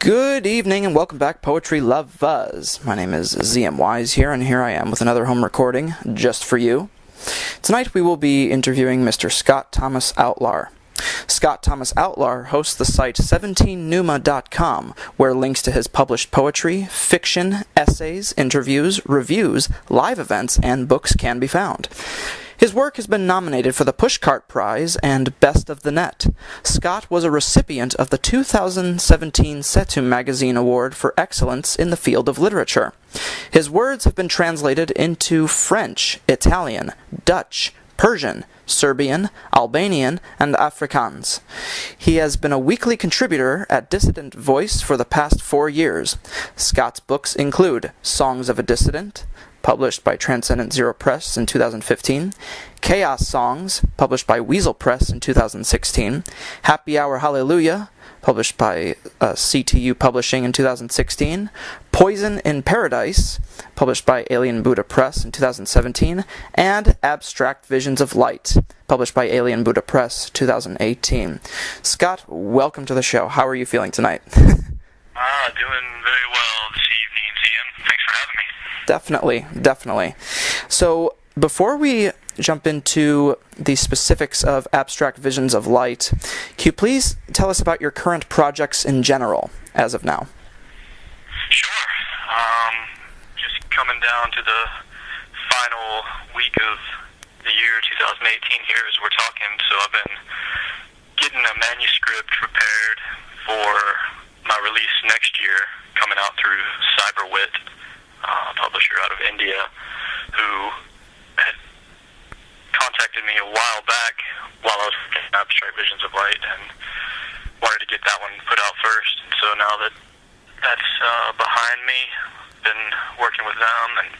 Good evening and welcome back, Poetry Lovers. My name is ZM Wise here, and here I am with another home recording just for you. Tonight we will be interviewing Mr. Scott Thomas Outlar. Scott Thomas Outlar hosts the site 17numa.com, where links to his published poetry, fiction, essays, interviews, reviews, live events, and books can be found. His work has been nominated for the Pushcart Prize and Best of the Net. Scott was a recipient of the 2017 Setu Magazine Award for Excellence in the Field of Literature. His words have been translated into French, Italian, Dutch, Persian, Serbian, Albanian, and Afrikaans. He has been a weekly contributor at Dissident Voice for the past 4 years. Scott's books include Songs of a Dissident, published by Transcendent Zero Press in 2015, Chaos Songs, published by Weasel Press in 2016, Happy Hour Hallelujah, published by CTU Publishing in 2016, Poison in Paradise, published by Alien Buddha Press in 2017, and Abstract Visions of Light, published by Alien Buddha Press 2018. Scott, welcome to the show. How are you feeling tonight? Doing very well this evening, Ian. Thanks for having me. Definitely. So, before we jump into the specifics of Abstract Visions of Light, can you please tell us about your current projects in general, as of now? Sure. Just coming down to the final week of the year 2018 here as we're talking, so I've been getting a manuscript prepared for my release next year, coming out through Cyberwit, publisher out of India, who had contacted me a while back while I was working on Abstract Visions of Light and wanted to get that one put out first. And so now that that's behind me, been working with them, and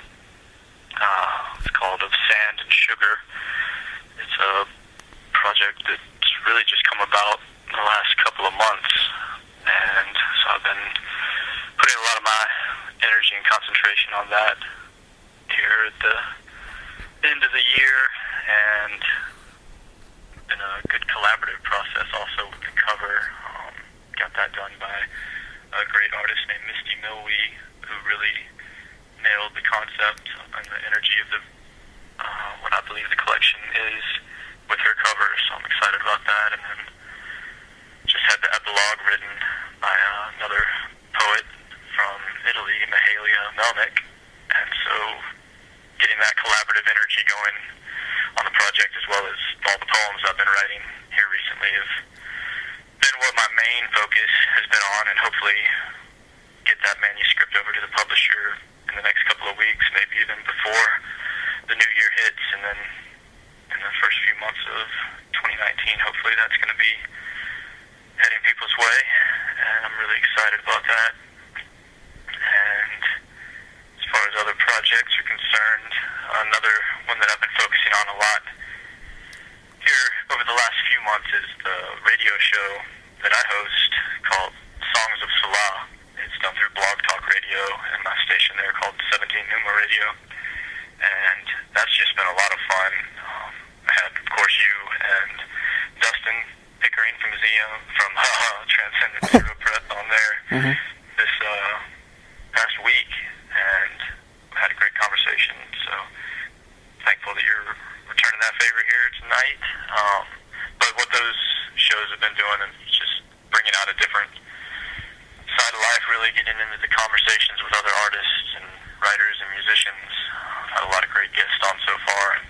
it's called Of Sand and Sugar. It's a project that's really just come about in the last couple of months, and so I've been putting a lot of my energy and concentration on that here at the end of the year, and been a good collaborative process also with the cover. Got that done by a great artist named Misty Milwee, who really nailed the concept and the energy of the what I believe the collection is with her cover, so I'm excited about that. And then just had the epilogue written by another poet from Italy, Mahalia Melnick, and so getting that collaborative energy going on the project, as well as all the poems I've been writing here recently, have been what my main focus has been on, and hopefully get that manuscript over to the publisher in the next couple of weeks, maybe even before the new year hits, and then in the first few months of 2019, hopefully that's going to be heading people's way, and I'm really excited about that. And as far as other projects are concerned, another one that I've been focusing on a lot here over the last few months is the radio show that I host called Songs of Salah. It's done through Blog Talk Radio and my station there called 17numa Radio, and that's just been a lot of fun. I had, of course, you and Dustin Pickering from Transcendent Zero Press on there this past week, and had a great conversation, so thankful that you're returning that favor here tonight. But what those shows have been doing is just bringing out a different side of life, really getting into the conversations with other artists and writers and musicians. I've had a lot of great guests on so far, and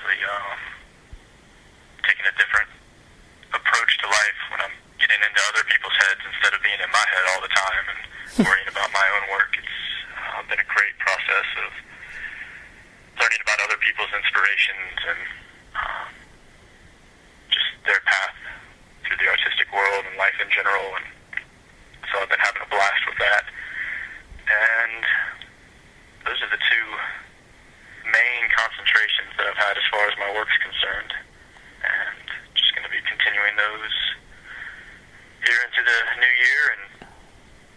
really taking a different approach to life when I'm getting into other people's heads instead of being in my head all the time and worrying about my own work. It's been a great process of learning about other people's inspirations and just their path through the artistic world and life in general, and so I've been having a blast with that. And those are the two main concentrations that I've had as far as my work's concerned, and just going to be continuing those here into the new year and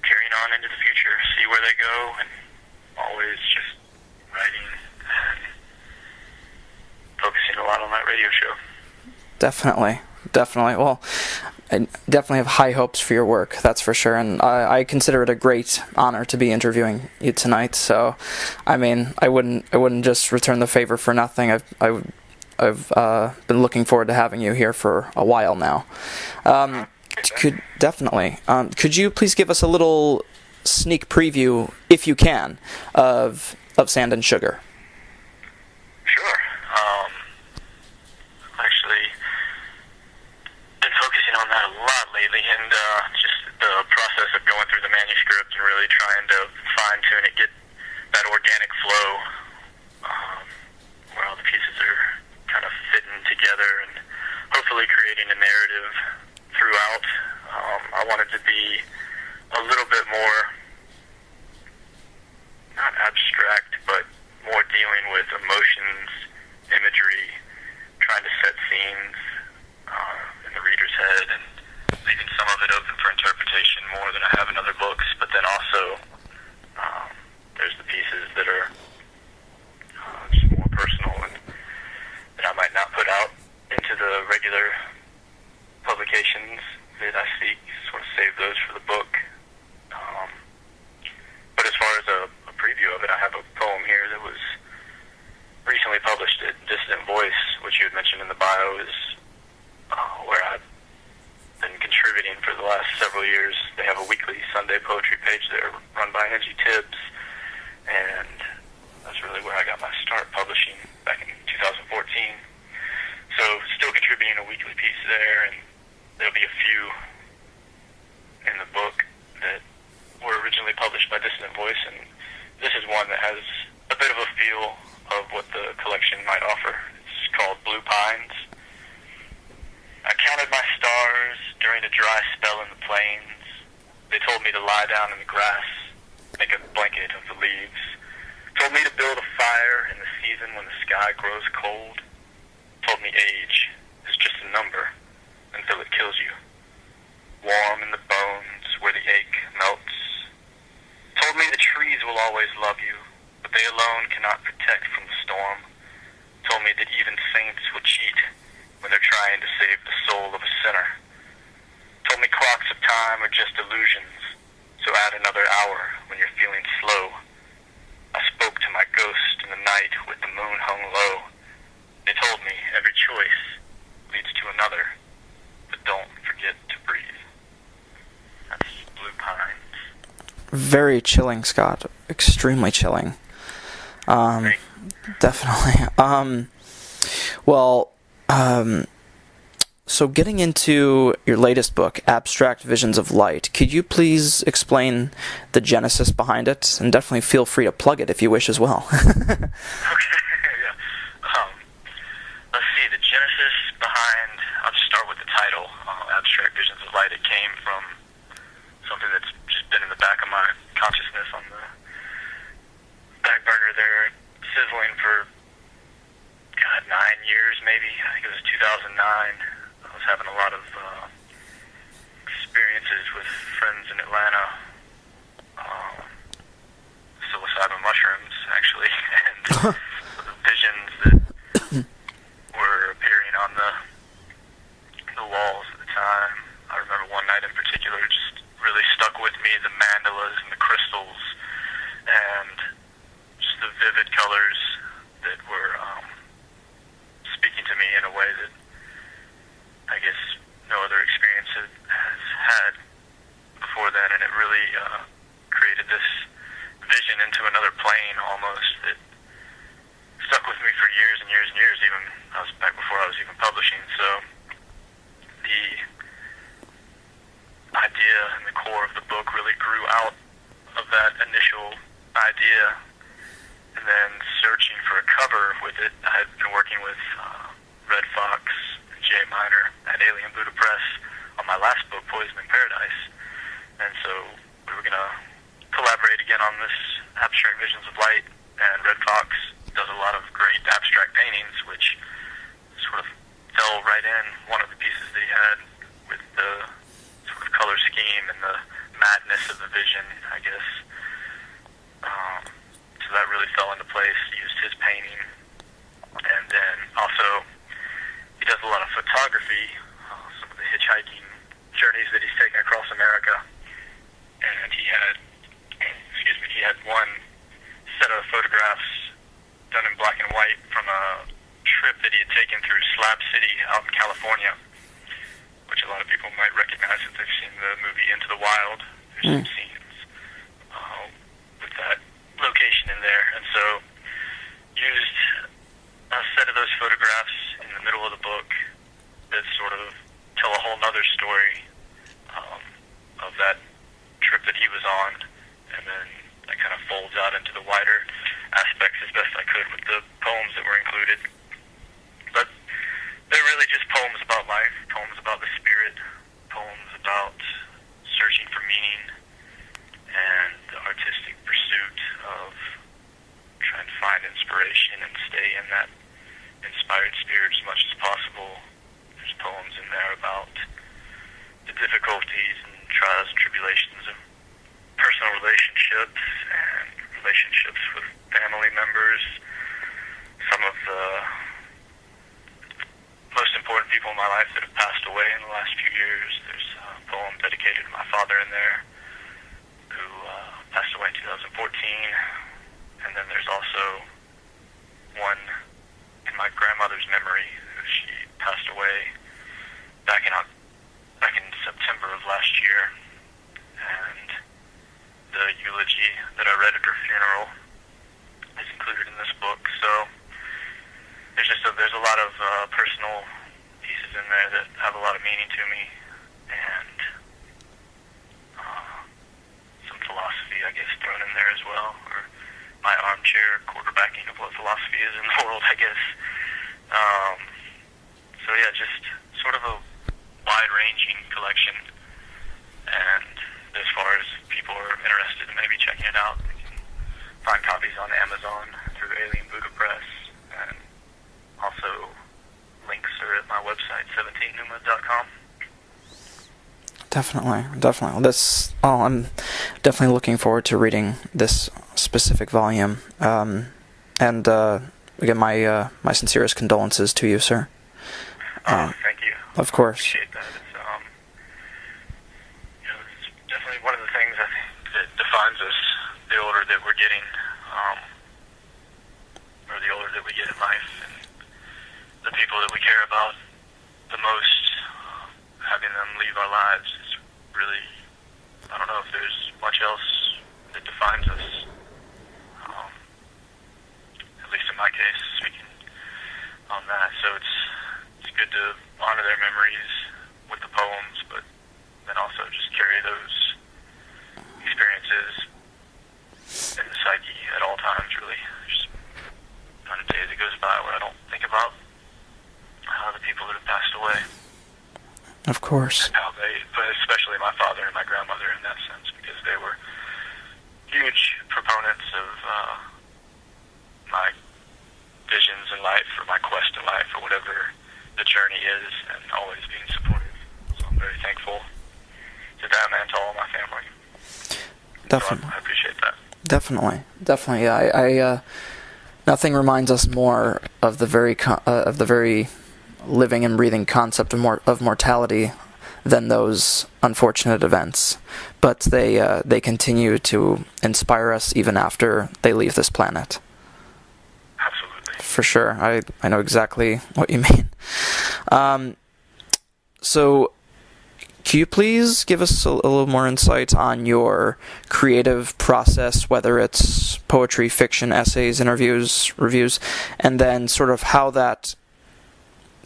carrying on into the future, see where they go, and always just writing and focusing a lot on that radio show. Definitely. Well, I definitely have high hopes for your work, that's for sure, and I consider it a great honor to be interviewing you tonight. So, I mean, I wouldn't just return the favor for nothing. I've been looking forward to having you here for a while now. Could you please give us a little sneak preview, if you can, of Sand and Sugar? Sure. Actually, been focusing on that a lot lately, and just the process of going through the manuscript and really trying to fine-tune it, get that organic flow, where all the pieces are kind of fitting together and hopefully creating a narrative throughout. I wanted to be a little bit more, not abstract, but more dealing with emotions, imagery, trying to set scenes in the reader's head, and leaving some of it open for interpretation more than I have in other books. But then also, there's the pieces that are just more personal and that I might not put out into the regular publications that I seek. Sort of save those for the book. But as far as a preview of it, I have a poem here that was recently published at Dissident Voice, which you had mentioned in the bio, is where I've been contributing for the last several years. They have a weekly Sunday poetry page there run by Angie Tibbs, and that's really where I got my start publishing back in 2014. So still contributing a weekly piece there, and there'll be a few in the book that were originally published by Dissident Voice, and this is one that has a bit of a feel of what the collection might offer. It's called Blue Pines. I counted my stars during a dry spell in the plains. They told me to lie down in the grass, make a blanket of the leaves. Told me to build a fire in the season when the sky grows cold. Told me age is just a number until it kills you. Warm in the bones where the ache melts. Told me the trees will always love you, but they alone cannot protect from the storm. Told me that even saints will cheat when they're trying to save the soul of a sinner. Told me clocks of time are just illusions, so add another hour when you're feeling slow. I spoke to my ghost in the night with the moon hung low. They told me every choice leads to another, but don't forget to breathe. That's Blue Pines. Very chilling, Scott. Extremely chilling. Definitely. So getting into your latest book, Abstract Visions of Light, could you please explain the genesis behind it? And definitely feel free to plug it if you wish as well. Okay, yeah. Let's see, the genesis behind, I'll just start with the title, Abstract Visions of Light. It came from something that's just been in the back of my consciousness on the back burner there, sizzling for, 9 years maybe. I think it was 2009. I was having a lot of experiences with friends in Atlanta, psilocybin mushrooms actually, and the visions that were appearing on the walls at the time. I remember one night in particular just really stuck with me, the mandalas and the crystals and just the vivid colors that were speaking to me in a way that I guess no other experience has had before then, and it really created this vision into another plane almost that stuck with me for years and years and years, even I was back before I was even publishing. So the idea and the core of the book really grew out of that initial idea, and then searching for a cover with it. I had been working with Red Fox and Jay Miner at Alien Buddha Press on my last book, Poison in Paradise, and so we were going to collaborate again on this Abstract Visions of Light, and Red Fox does a lot of great abstract paintings, which sort of fell right in one of the pieces that he had with the sort of color scheme and the madness of the vision, I guess. So that really fell into place. He used his painting, and then also he does a lot of photography, some of the hitchhiking journeys that he's taken across America. And he had one set of photographs done in black and white from a trip that he had taken through Slab City out in California, which a lot of people might recognize if they've seen the movie Into the Wild. There's some scenes with that location in there. And so used a set of those photographs in the middle of the book that sort of tell a whole nother story of that trip that he was on, and then that kind of folds out into the wider aspects as best I could with the poems that were included. But they're really just poems about life, poems about the spirit, poems about searching for meaning and the artistic pursuit of trying to find inspiration and stay in that inspired spirit as much as possible. There's poems in there about the difficulties and trials and tribulations of personal relationships and relationships with family members. Some of the most important people in my life that have passed away in the last few years. There's a poem dedicated to my father in there, who passed away in 2014. And then there's also one in my grandmother's memory. She passed away back in September of last year, and the eulogy that I read at her funeral is included in this book. So there's a lot of personal pieces in there that have a lot of meaning to me, and some philosophy, I guess, thrown in there as well, or my armchair quarterbacking of what philosophy is in the world, I guess. So yeah, just sort of a wide-ranging collection, and as far as people are interested in maybe checking it out, you can find copies on Amazon through Alien Buddha Press, and also links are at my website, 17numa.com. Definitely. I'm definitely looking forward to reading this specific volume. And again, my sincerest condolences to you, sir. Thank you. Of course. I appreciate that. It's definitely one of the things I think that defines us, the older that we're getting, or the older that we get in life, and the people that we care about the most, having them leave our lives is really, I don't know if there's much else that defines us. At least in my case, speaking on that. So it's good to honor their memories with the poems, but then also just carry those experiences in the psyche at all times, really. There's not a day that goes by where I don't think about the people that have passed away. Of course. But especially my father and my grandmother in that sense, because they were huge proponents of my visions in life, or my quest in life, or whatever the journey is, and always being supportive. So I'm very thankful to them and to all my family. Definitely. So I appreciate that. Definitely. Yeah, nothing reminds us more of the very living and breathing concept of mortality than those unfortunate events. But they continue to inspire us even after they leave this planet. Absolutely. For sure. I know exactly what you mean. So, can you please give us a little more insight on your creative process, whether it's poetry, fiction, essays, interviews, reviews, and then sort of how that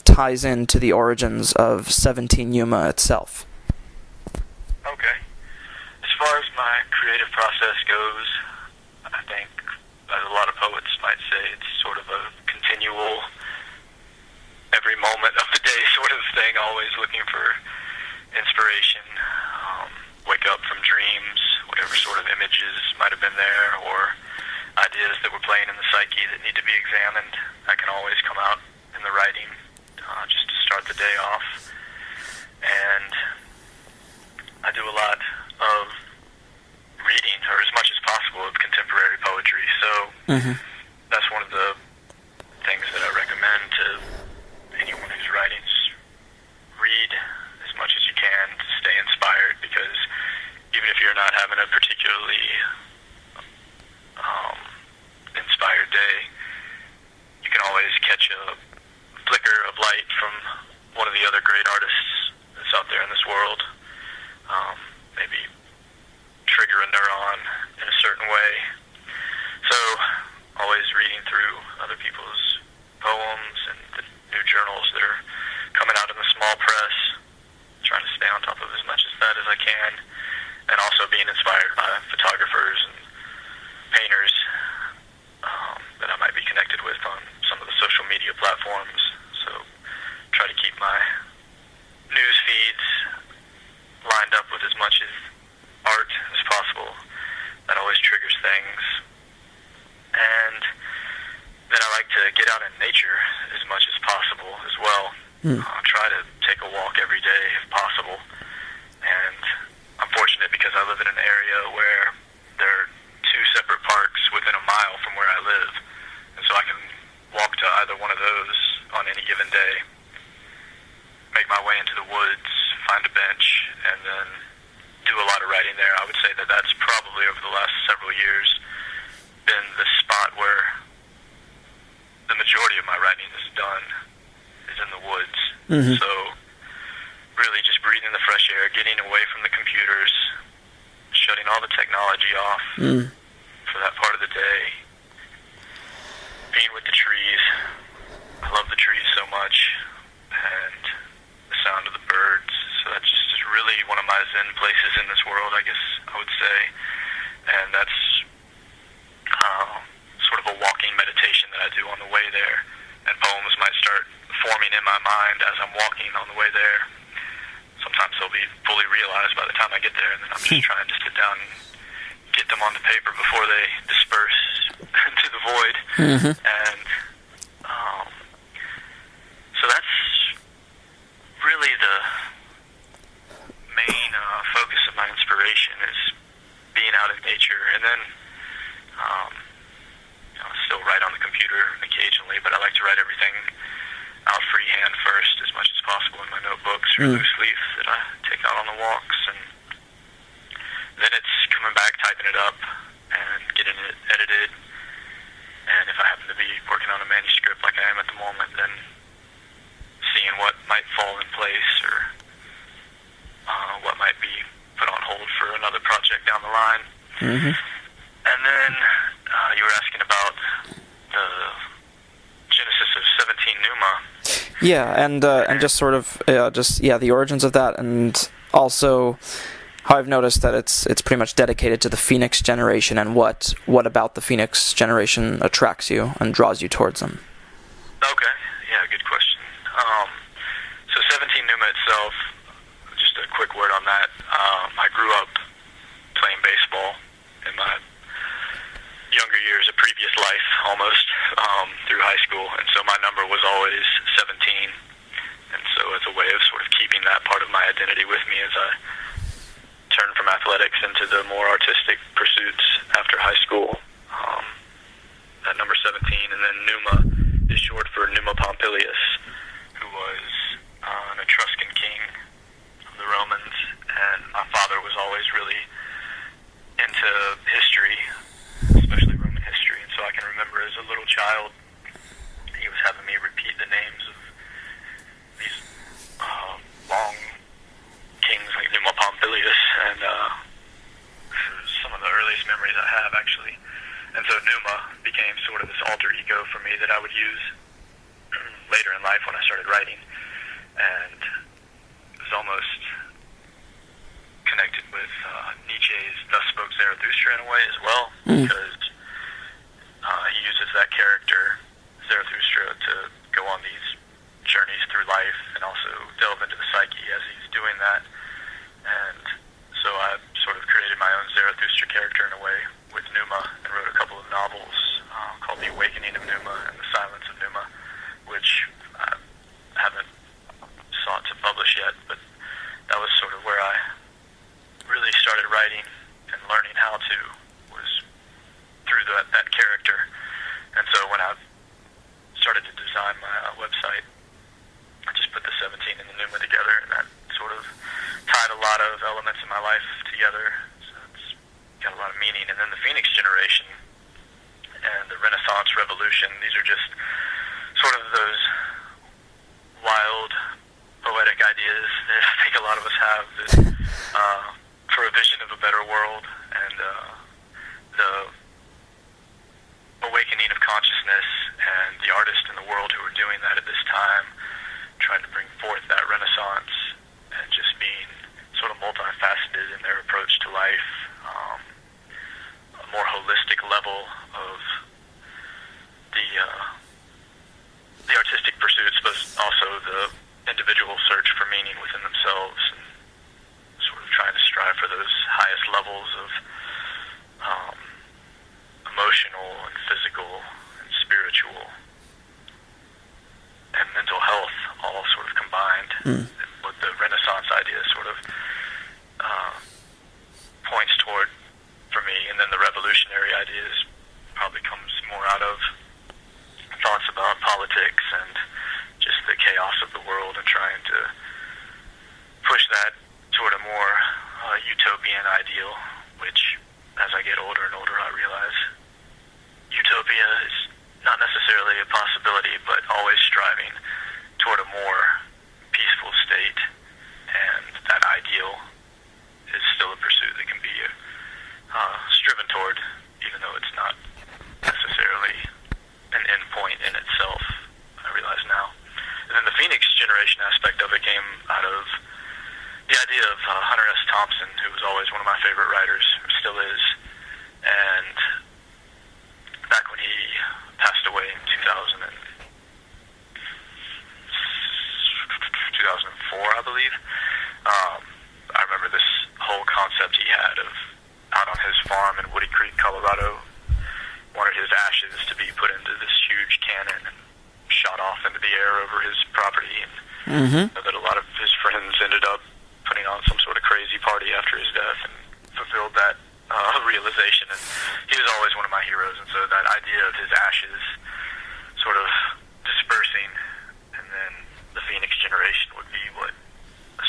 ties into the origins of 17 Yuma itself? Okay. As far as my creative process goes, I think, as a lot of poets might say, it's sort of a continual, every moment of the day sort of thing, always looking for inspiration, wake up from dreams, whatever sort of images might have been there, or ideas that were playing in the psyche that need to be examined. That can always come out in the writing, just to start the day off. And I do a lot of reading, or as much as possible, of contemporary poetry. So that's one of the things that I recommend to anyone who's writing. Just read as much as you can to stay having a particularly inspired day, you can always catch a flicker of light from one of the other great artists that's out there in this world. Maybe trigger a neuron in a certain way. So, always reading through other people's poems and the new journals that are coming out in the small press, trying to stay on top of as much of that as I can, and also being inspired by photographers and painters that I might be connected with on some of the social media platforms. So try to keep my news feeds lined up with as much as art as possible. That always triggers things. And then I like to get out in nature as much as possible as well. Try to take a walk every day if possible. And I'm fortunate because I live in an area where there are 2 separate parks within a mile from where I live. And so I can walk to either one of those on any given day, make my way into the woods, find a bench, and then do a lot of writing there. I would say that that's probably over the last several years been the spot where the majority of my writing is done, is in the woods. So really just breathing the fresh air, getting away from the computers, shutting all the technology off for that part of the day, being with the trees. I love the trees so much, and the sound of the birds. So that's just really one of my zen places in this world, I guess I would say. And that's sort of a walking meditation that I do on the way there. And poems might start forming in my mind as I'm walking on the way there. Sometimes they'll be fully realized by the time I get there, and then I'm just trying to sit down and get them on the paper before they disperse into the void. And so that's really the main focus of my inspiration, is being out in nature. And then I still write on the computer occasionally, but I like to write everything out freehand first as much as possible in my notebooks or loose leaf that I take out on the walks. And then it's coming back, typing it up, and getting it edited. And if I happen to be working on a manuscript like I am at the moment, then seeing what might fall in place or what might be put on hold for another project down the line. And then you were asking about the genesis of 17 Numa. Yeah, and just sort of the origins of that, and also how I've noticed that it's pretty much dedicated to the Phoenix generation, and what about the Phoenix generation attracts you and draws you towards them. Okay, yeah, good question. So 17 Numa itself, just a quick word on that. I grew up playing baseball in my younger years, a previous life almost, through high school, and so my number was always 17, and so as a way of sort of keeping that part of my identity with me as I turned from athletics into the more artistic pursuits after high school, that number 17, and then Numa is short for Numa Pompilius, who was an Etruscan king of the Romans, and my father was always really into history, especially Roman history, and so I can remember as a little child, he was having me repeat the names of these long kings like Numa Pompilius, and some of the earliest memories I have, actually. And so Numa became sort of this alter ego for me that I would use later in life when I started writing, and it was almost connected with Nietzsche's Thus Spoke Zarathustra in a way as well, because he uses that character, Zarathustra, to go on these journeys through life and also delve into the psyche as he's doing that. And so I sort of created my own Zarathustra character in a way with Numa, and wrote a couple of novels called The Awakening of Numa and The Silence of Numa, which I haven't sought to publish yet, but that was sort of where I really started writing and learning how to, was through that character. And so when I started to design my website, I just put the 17 and the Numa together, and that sort of tied a lot of elements in my life together. So it's got a lot of meaning. And then the Phoenix generation and the Renaissance Revolution, these are just sort of those wild, poetic ideas that I think a lot of us have that, for a vision of a better world, and the awakening of consciousness, and the artists in the world who were doing that at this time, trying to bring forth that Renaissance, and just being sort of multifaceted in their approach to life, a more holistic level of the artistic pursuits, but also the individual search for meaning within themselves, and sort of trying to strive for those highest levels of emotional and physical and spiritual and mental health all sort of combined. What the Renaissance idea sort of points toward for me, and then the revolutionary ideas probably comes more out of thoughts about politics and just the chaos of the world, and trying to push that toward a more utopian ideal, which, as I get older and older, I realize utopia is not necessarily a possibility, but always striving toward a more peaceful state, and that ideal is still a pursuit that can be striven toward, even though it's not necessarily an end point in itself, I realize now. And then the Phoenix generation aspect of it came out of the idea of Hunter S. Thompson, who was always one of my favorite writers, or still is, and back when he passed away in 2004, I believe, I remember this whole concept he had of, out on his farm in Woody Creek, Colorado, wanted his ashes to be put into this huge cannon and shot off into the air over his property, and that a lot of his friends ended up putting on some sort of crazy party after his death and fulfilled that realization. And he was always one of my heroes, and so that idea of his ashes sort of dispersing, and then the Phoenix generation would be what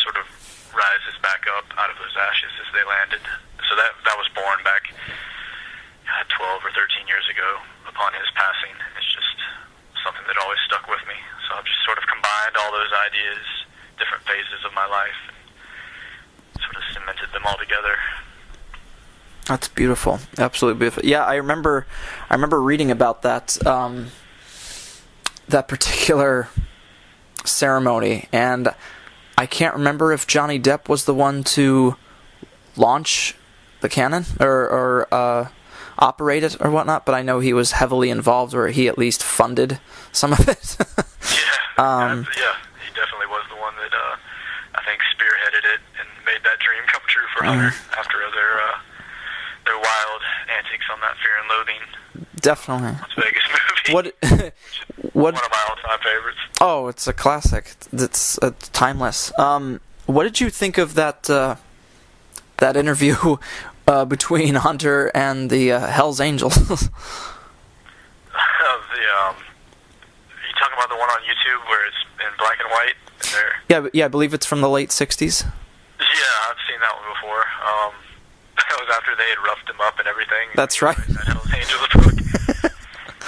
sort of rises back up out of those ashes as they landed. So that was born back 12 or 13 years ago upon his passing. It's just something that always stuck with me. So I've just sort of combined all those ideas, different phases of my life, and sort of cemented them all together. That's beautiful. Absolutely beautiful. Yeah, I remember reading about that that particular ceremony, and I can't remember if Johnny Depp was the one to launch the cannon or operate it or whatnot, but I know he was heavily involved, or he at least funded some of it. Yeah, he definitely was the one that I think spearheaded it and made that dream come true for Hunter after their wild antics on that Fear and Loathing Definitely Las Vegas movie. What? One of my all-time favorites. Oh, it's a classic. It's timeless. What did you think of that interview between Hunter and the Hell's Angels? Are you talking about the one on YouTube where it's in black and white? Yeah, I believe it's from the late 60s. Yeah, I've seen that one before. That was after they had roughed him up and everything. That's right. That Hell's Angels book.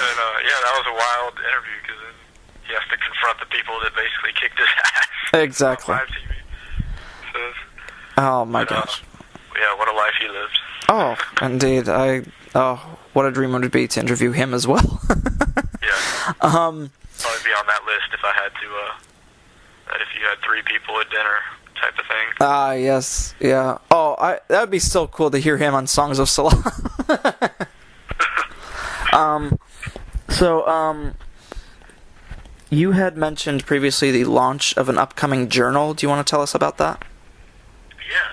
And that was a wild interview because he has to confront the people that basically kicked his ass. Exactly. On live TV. So, oh my gosh. Yeah, what a life he lived. Oh, indeed. What a dream it would be to interview him as well. Yeah. Probably be on that list if I had to. That if you had 3 people at dinner type of thing. Yes, yeah. Oh, that would be so cool to hear him on Songs of Salah. You had mentioned previously the launch of an upcoming journal. Do you want to tell us about that? Yeah,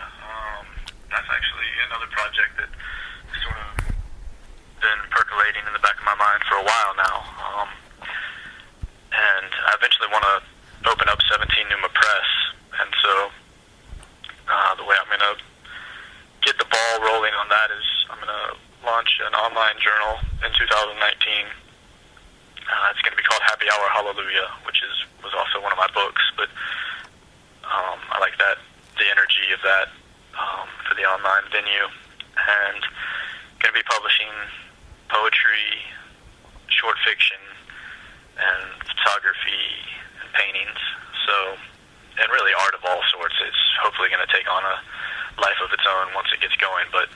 that's actually another project that has sort of been percolating in the back of my mind for a while now. And I eventually want to open up 17 Numa Press, and so the way I'm going to get the ball rolling on that is I'm going to launch an online journal in 2019. It's going to be called Happy Hour Hallelujah, which was also one of my books, but I like the energy of that for the online venue, and going to be publishing poetry, short fiction, and photography and paintings. So, and really art of all sorts. It's hopefully going to take on a life of its own once it gets going, but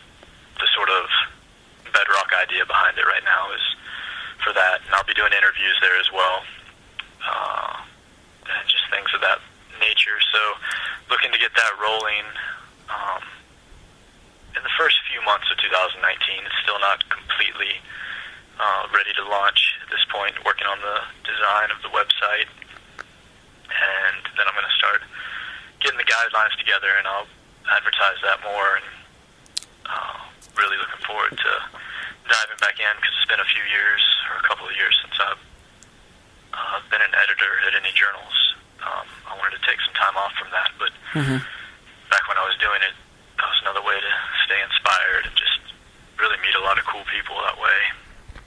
the sort of bedrock idea behind it right now is for that. And I'll be doing interviews there as well, and just things of that nature. So looking to get that rolling. In the first few months of 2019, it's still not completely ready to launch at this point, working on the design of the website, and then I'm going to start getting the guidelines together, and I'll advertise that more, and really looking forward to diving back in, because it's been a few years, or a couple of years, since I've been an editor at any journals. I wanted to take some time off from that, but back when I was doing it, that was another way to stay inspired and just really meet a lot of cool people that way.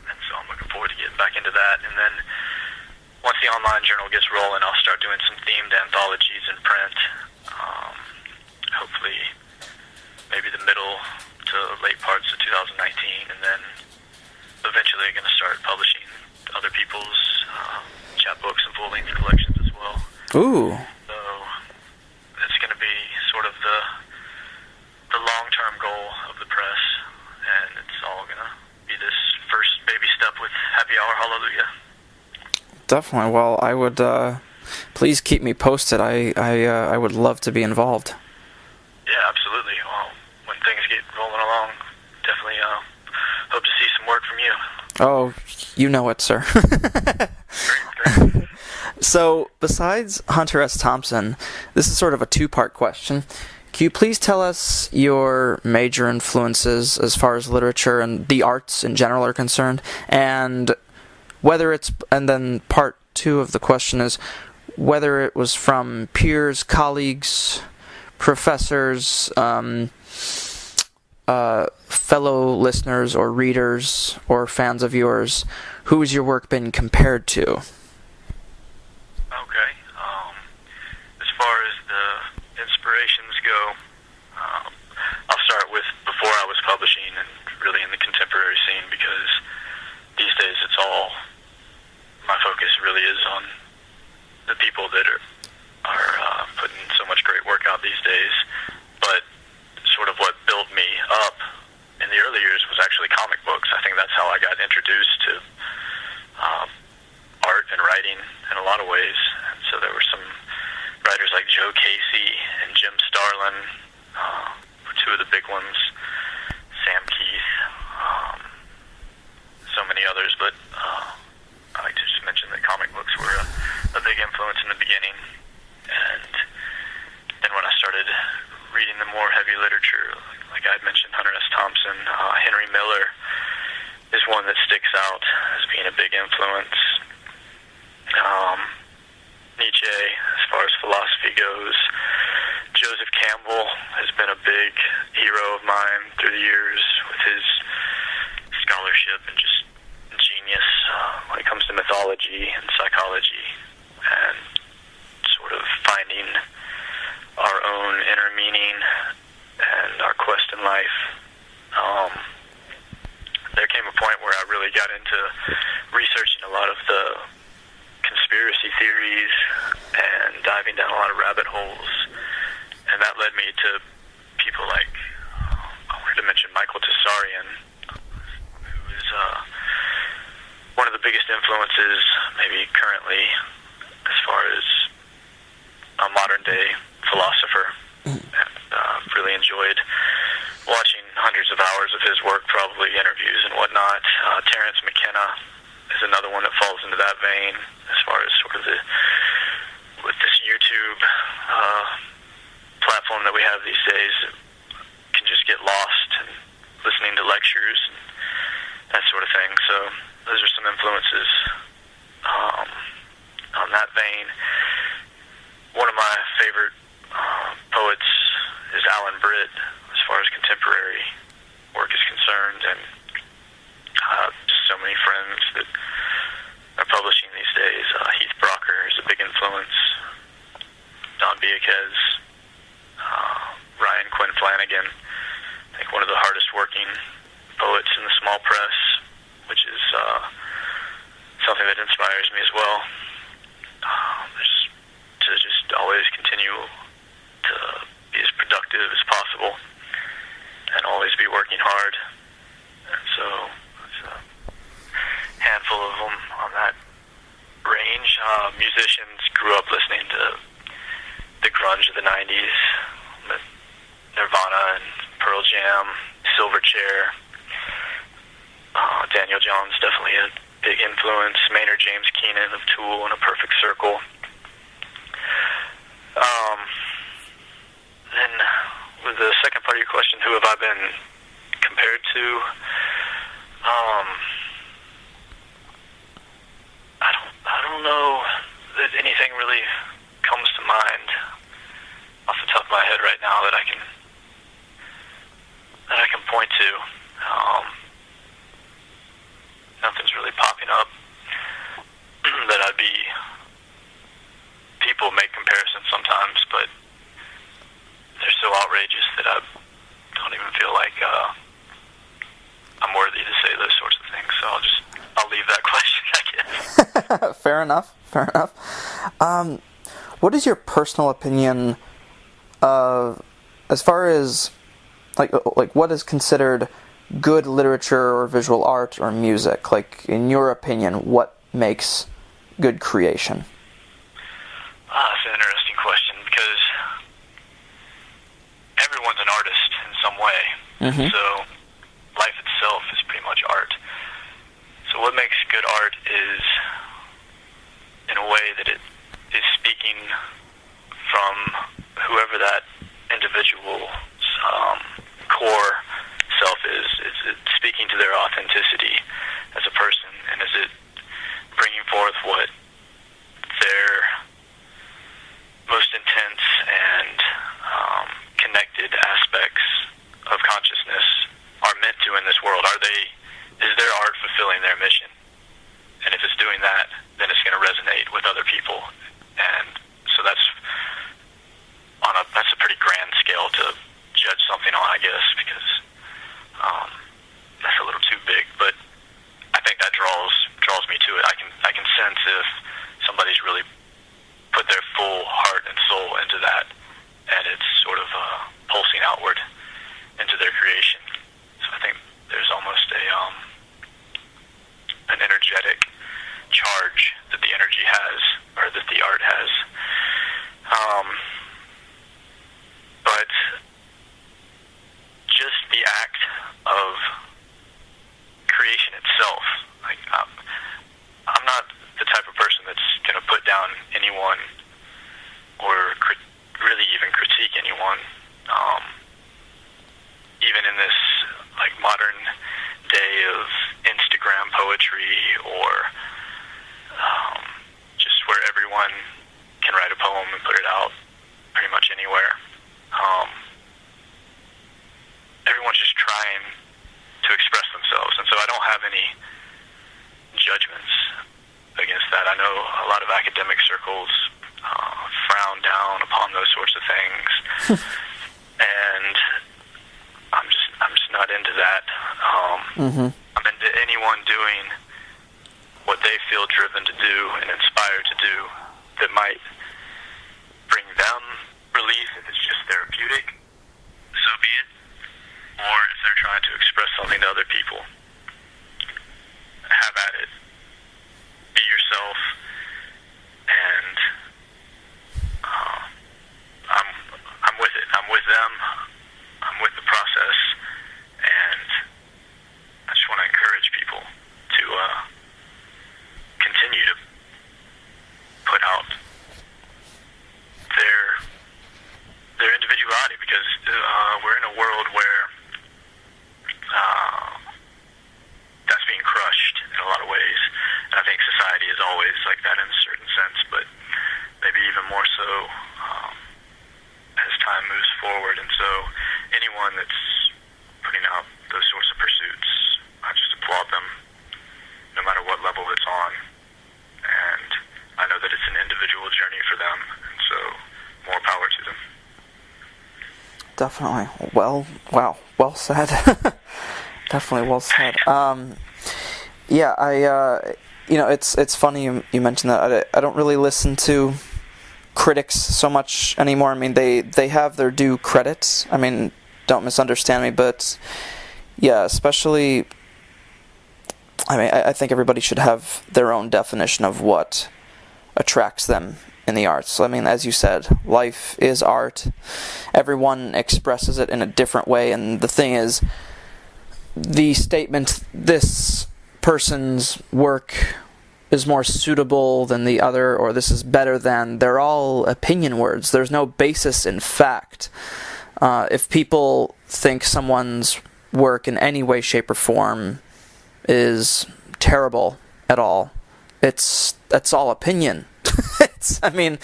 And so I'm looking forward to getting back into that. And then once the online journal gets rolling, I'll start doing some themed anthologies in print. Hopefully maybe the middle to late parts of 2019, and then eventually I'm going to start publishing other people's chapbooks and full-length collections as well. Ooh. So it's going to be sort of the long-term goal of the press, and it's all going to be this first baby step with Happy Hour Hallelujah. Definitely. Well, I would please keep me posted. I would love to be involved. Yeah, absolutely. Well, when things get rolling along, definitely hope to see some work from you. Oh, you know it, sir. Great. So, besides Hunter S. Thompson, this is sort of a two-part question. Can you please tell us your major influences as far as literature and the arts in general are concerned, and then part two of the question is whether it was from peers, colleagues, professors, fellow listeners or readers or fans of yours, who has your work been compared to? Okay. As far as the inspirations go, I'll start with before I was publishing and really in the contemporary scene, because these days it's all, my focus really is on the people that are putting so much great work out these days. But sort of what built me up in the early years was actually comic books. I think that's how I got introduced to art and writing in a lot of ways. And so there were some writers like Joe Casey and Jim Starlin, were two of the big ones, Sam Keith, so many others, but I like to just mention that comic books were a big influence in the beginning. And then when I started reading the more heavy literature, like I had mentioned, Hunter S. Thompson, Henry Miller is one that sticks out as being a big influence. Nietzsche, as far as philosophy goes. Joseph Campbell has been a big hero of mine through the years with his scholarship and just genius when it comes to mythology and psychology and sort of finding our own inner meaning and our quest in life. There came a point where I really got into researching a lot of the conspiracy theories and diving down a lot of rabbit holes, and that led me to people like, I wanted to mention Michael Tessarian, who is one of the biggest influences maybe currently as far as a modern day philosopher, and really enjoyed watching hundreds of hours of his work, probably interviews and whatnot. Terence McKenna is another one that falls into that vein as far as sort of with this YouTube platform that we have these days, can just get lost and listening to lectures and that sort of thing. So those are some influences on that vein. One of my favorite poets is Alan Britt as far as contemporary work is concerned, and just so many friends that are publishing these days. Heath Brocker is a big influence. Don Villequez, Ryan Quinn Flanagan. I think one of the hardest working supporting poets in the small press, which is something that inspires me as well. To just always continue to be as productive as possible and always be working hard. And so there's a handful of them on that range. Musicians grew up listening to the grunge of the 90s, Nirvana and Pearl Jam, Silverchair. Daniel Johns definitely a big influence. Maynard James Keenan of Tool and A Perfect Circle. Then with the second part of your question, who have I been compared to? I don't know that anything really comes to mind off the top of my head right now that I can point to. Nothing's really popping up that I'd be. People make comparisons sometimes, but they're so outrageous that I don't even feel like I'm worthy to say those sorts of things. So I'll leave that question, I guess. Fair enough. What is your personal opinion as far as like what is considered good literature or visual art or music? Like, in your opinion, what makes good creation? That's an interesting question, because everyone's an artist in some way. Mm-hmm. So life itself is pretty much art. So what makes good art is, in a way, that it is speaking from whoever that individual's core self is. It's speaking to their authenticity as a person, and is it bringing forth what their most intense and connected aspects of consciousness are meant to in this world? Is their art fulfilling their mission? And if it's doing that, then it's going to resonate with other people. And so that's a pretty grand scale to judge something on, I guess, because that's a little too big. But I think that draws me to it. I can sense if somebody's really put their full heart and soul into that, and it's sort of pulsing outward into their creation. So I think there's almost an energetic charge that the energy has, or that the art has. But just the act of creation itself, like I'm not the type of person that's going to put down anyone or really even critique anyone. Even in this like modern day of Instagram poetry, or just where everyone can write a poem and put it out pretty much anywhere. Everyone's just trying to express themselves, and so I don't have any judgments against that. I know a lot of academic circles frown down upon those sorts of things, and I'm just not into that. I'm into anyone doing what they feel driven to do and inspired to do that might bring them relief if it's just therapeutic, so be it, or if they're trying to express something to other people. Have at it. Be yourself, and I'm with it. I'm with them. I'm with the process, and I just want to encourage people to continue to put out their individuality, because we're in a world where Definitely. Well said. Definitely well said. Yeah, it's funny you mentioned that. I don't really listen to critics so much anymore. I mean, they have their due credit. I mean, don't misunderstand me, but yeah, especially, I mean, I think everybody should have their own definition of what attracts them in the arts. So, I mean, as you said, life is art. Everyone expresses it in a different way, and the thing is, the statement, this person's work is more suitable than the other, or this is better than, they're all opinion words. There's no basis in fact. If people think someone's work in any way, shape, or form is terrible at all, that's all opinion. I mean,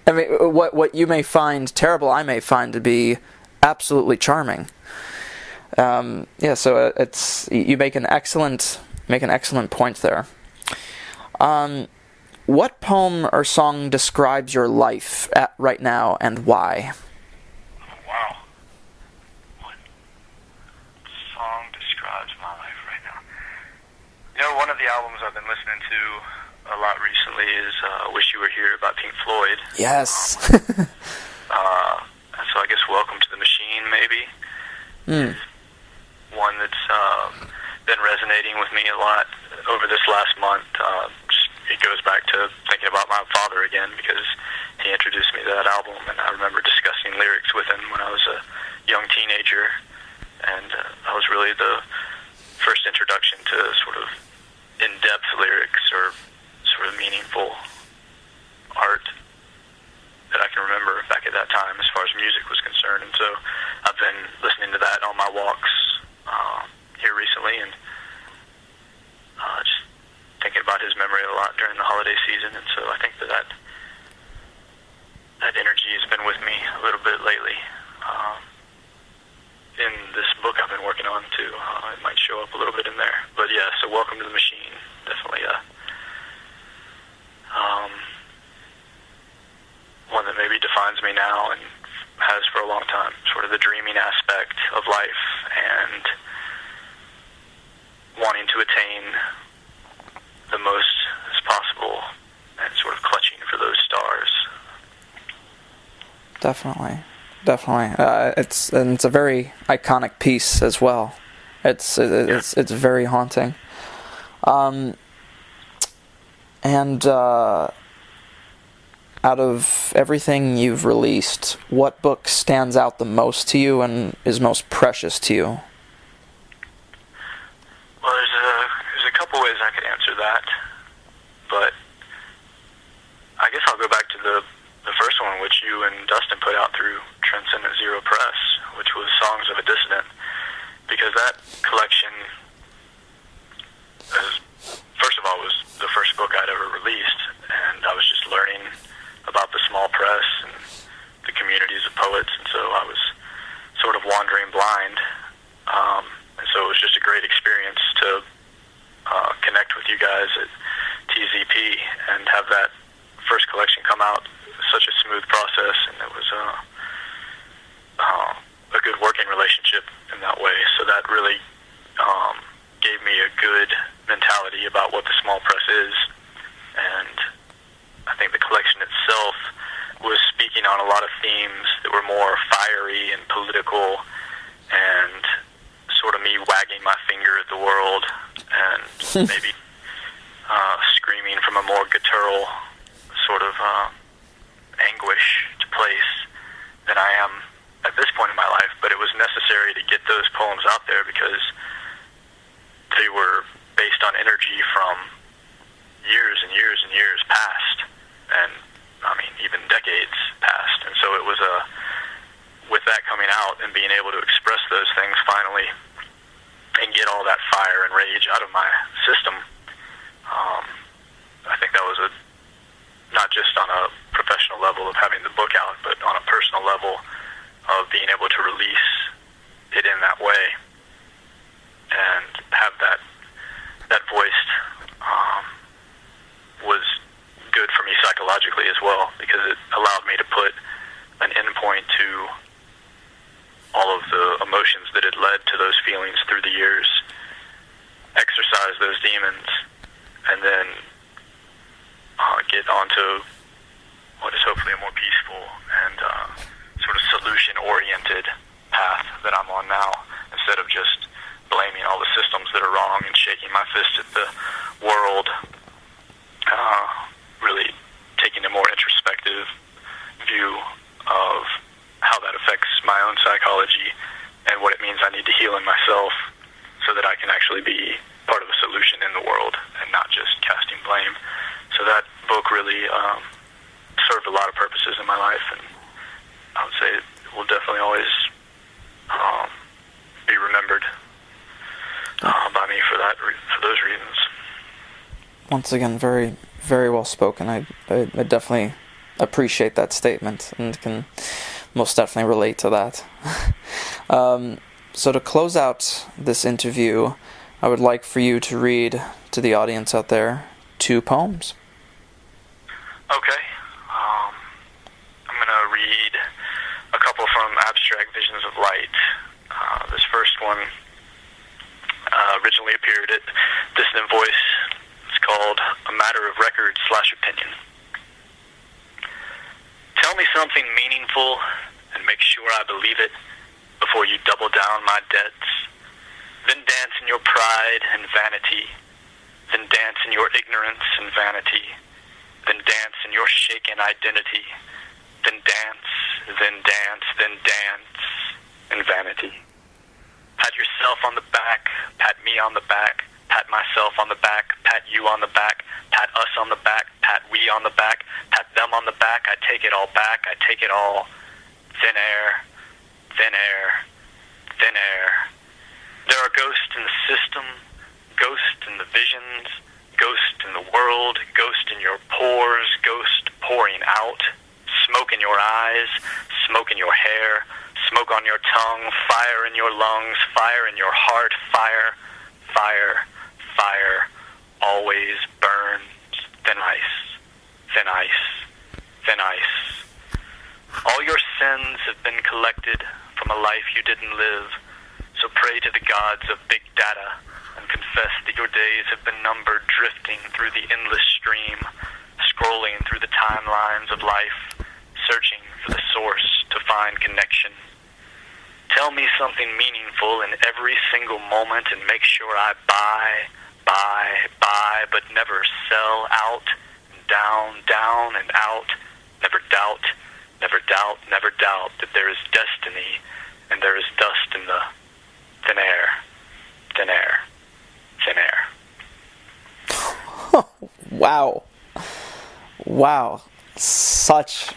what you may find terrible, I may find to be absolutely charming. So you make an excellent point there. What poem or song describes your life right now, and why? Wow. What song describes my life right now? You know, one of the albums I've been listening to a lot recently is Wish You Were Here by Pink Floyd. Yes. So I guess Welcome to the Machine, maybe. One that's been resonating with me a lot over this last month. It goes back to thinking about my father again, because he introduced me to that album, and I remember discussing lyrics with him when I was a young teenager, and that was really the first introduction to sort of in-depth lyrics or sort of meaningful art that I can remember back at that time as far as music was concerned. And so I've been listening to that on my walks here recently, and just thinking about his memory a lot during the holiday season. And so I think that energy has been with me a little bit lately. In this book I've been working on too, it might show up a little bit in there. But yeah, so Welcome to the Machine, definitely one that maybe defines me now and has for a long time. Sort of the dreaming aspect of life and wanting to attain the most as possible and sort of clutching for those stars. Definitely. It's a very iconic piece as well. It's very haunting. Out of everything you've released, what book stands out the most to you and is most precious to you? Well, there's a couple ways I could answer that, but I guess I'll go back to the first one, which you and Dustin put out through Transcendent Zero Press, which was Songs of a Dissident, because that collection, first of all, was the first book I'd ever released, and I was just learning about the small press and the communities of poets, and so I was sort of wandering blind, and so it was just a great experience to connect with you guys at TZP and have that first collection come out. Such a smooth process, and it was a good working relationship in that way. So that really gave me a good mentality about what the small press is, and I think the collection itself was speaking on a lot of themes that were more fiery and political, and sort of me wagging my finger at the world and maybe screaming from a more guttural sort of anguish to place than I am at this point in my life. But it was necessary to get those poems out there because they were based on energy from years and years and years past, and I mean even decades past. And so it was with that coming out and being able to express those things finally and get all that fire and rage out of my system, I think that was not just on a professional level of having the book out, but on a personal level of being able to release it in that way and have that voiced was good for me psychologically as well, because it allowed me to put an endpoint to years, exorcise those demons, and then get onto what is hopefully a more peaceful and sort of solution-oriented path that I'm on now, instead of just blaming all the systems that are wrong and shaking my fist at the world. Really taking a more introspective view of how that affects my own psychology and what it means I need to heal in myself so that I can actually be part of a solution in the world and not just casting blame. So that book really served a lot of purposes in my life, and I would say it will definitely always be remembered by me for those reasons. Once again, very, very well spoken. I definitely appreciate that statement and can most definitely relate to that. So to close out this interview, I would like for you to read to the audience out there 2 poems. Okay. I'm going to read a couple from Abstract Visions of Light. This first one originally appeared at Dissonant Voice. It's called A Matter of Record/Opinion. Tell me something meaningful and make sure I believe it before you double down my debts. Then dance in your pride and vanity. Then dance in your ignorance and vanity. Then dance in your shaken identity. Then dance, then dance, then dance in vanity. Pat yourself on the back, pat me on the back, pat myself on the back, pat you on the back, pat us on the back, pat we on the back, pat them on the back. I take it all back, I take it all. Thin air, thin air, thin air. There are ghosts in the system, ghosts in the visions, ghost in the world, ghost in your pores, ghost pouring out, smoke in your eyes, smoke in your hair, smoke on your tongue, fire in your lungs, fire in your heart, fire, fire, fire, always burns, thin ice, thin ice, thin ice. All your sins have been collected from a life you didn't live, so pray to the gods of big data and confess that your days have been numbered, drifting through the endless stream, scrolling through the timelines of life, searching for the source to find connection. Tell me something meaningful in every single moment and make sure I buy, but never sell out, down, down, and out. Never doubt, never doubt, never doubt that there is destiny and there is dust in the thin air, thin air, thin air. Wow. Wow. Such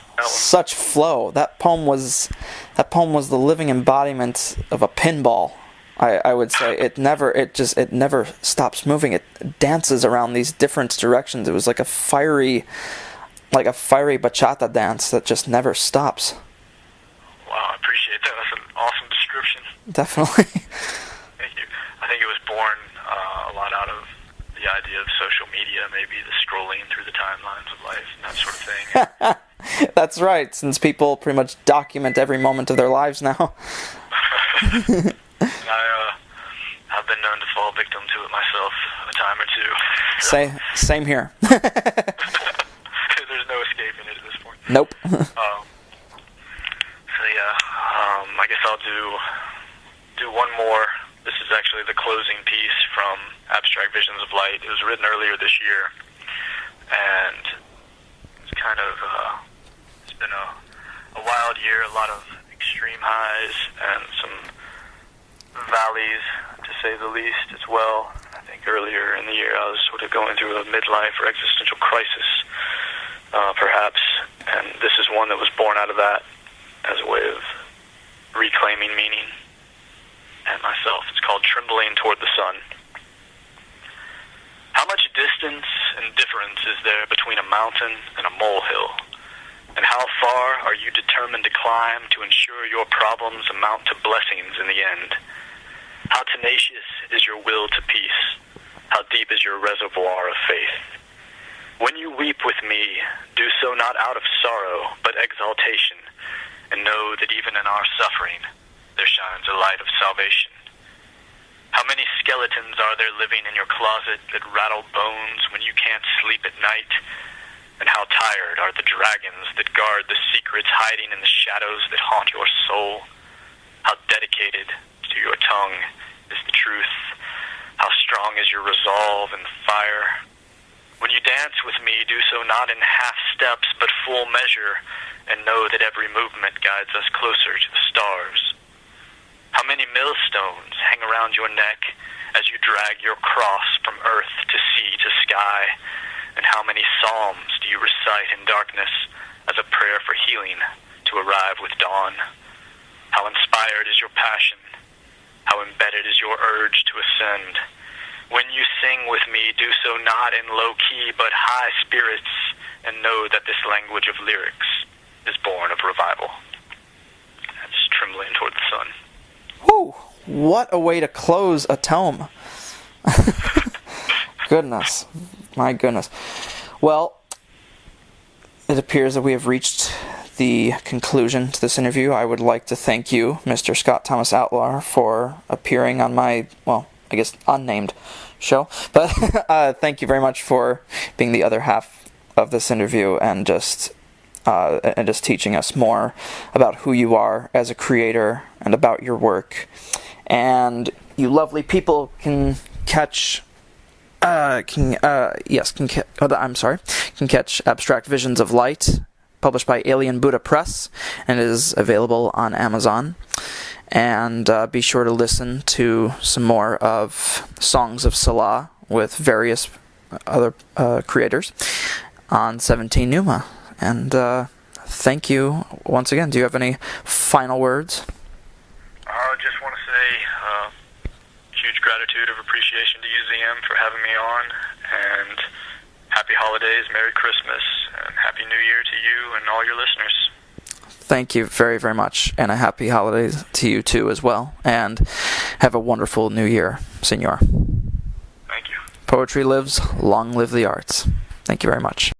flow. That poem was the living embodiment of a pinball. I would say it never stops moving. It dances around these different directions. It was like a fiery bachata dance that just never stops. Wow, I appreciate that. That's an awesome description. Definitely. Thank you. I think it was born a lot out of the idea of social media, maybe the scrolling through the timelines of life and that sort of thing. That's right, since people pretty much document every moment of their lives now. I've been known to fall victim to it myself a time or two. Same here. There's no escaping it at this point. Nope. I guess I'll do one more. This is actually the closing piece from Abstract Visions of Light. It was written earlier this year, and it's kind of it's been a wild year, a lot of extreme highs and some valleys, to say the least, as well. I think earlier in the year I was sort of going through a midlife or existential crisis, perhaps, and this is one that was born out of that as a way of reclaiming meaning and myself. It's called Trembling Toward the Sun. How much distance and difference is there between a mountain and a molehill? And how far are you determined to climb to ensure your problems amount to blessings in the end? How tenacious is your will to peace? How deep is your reservoir of faith? When you weep with me, do so not out of sorrow, but exaltation, and know that even in our suffering, there shines a light of salvation. How many skeletons are there living in your closet that rattle bones when you can't sleep at night? And how tired are the dragons that guard the secrets hiding in the shadows that haunt your soul? How dedicated to your tongue is the truth? How strong is your resolve and fire? When you dance with me, do so not in half steps, but full measure, and know that every movement guides us closer to the stars. How many millstones hang around your neck as you drag your cross from earth to sea to sky? And how many psalms do you recite in darkness as a prayer for healing to arrive with dawn? How inspired is your passion? How embedded is your urge to ascend? When you sing with me, do so not in low key but high spirits, and know that this language of lyrics is born of revival. That's trembling toward the sun. Whew! What a way to close a tome. Goodness. My goodness. Well, it appears that we have reached the conclusion to this interview. I would like to thank you, Mr. Scott Thomas Outlar, for appearing on my, well, I guess unnamed show. But thank you very much for being the other half of this interview and just teaching us more about who you are as a creator and about your work. And you lovely people can catch can catch Abstract Visions of Light, published by Alien Buddha Press, and it is available on Amazon. And be sure to listen to some more of Songs of Salah with various other creators on 17 Numa. And thank you once again. Do you have any final words? I just want to say huge gratitude of appreciation to you, ZM, for having me on, and happy holidays, Merry Christmas, and Happy New Year to you and all your listeners. Thank you very, very much, and a happy holidays to you too as well, and have a wonderful New Year, Senor. Thank you. Poetry lives, long live the arts. Thank you very much.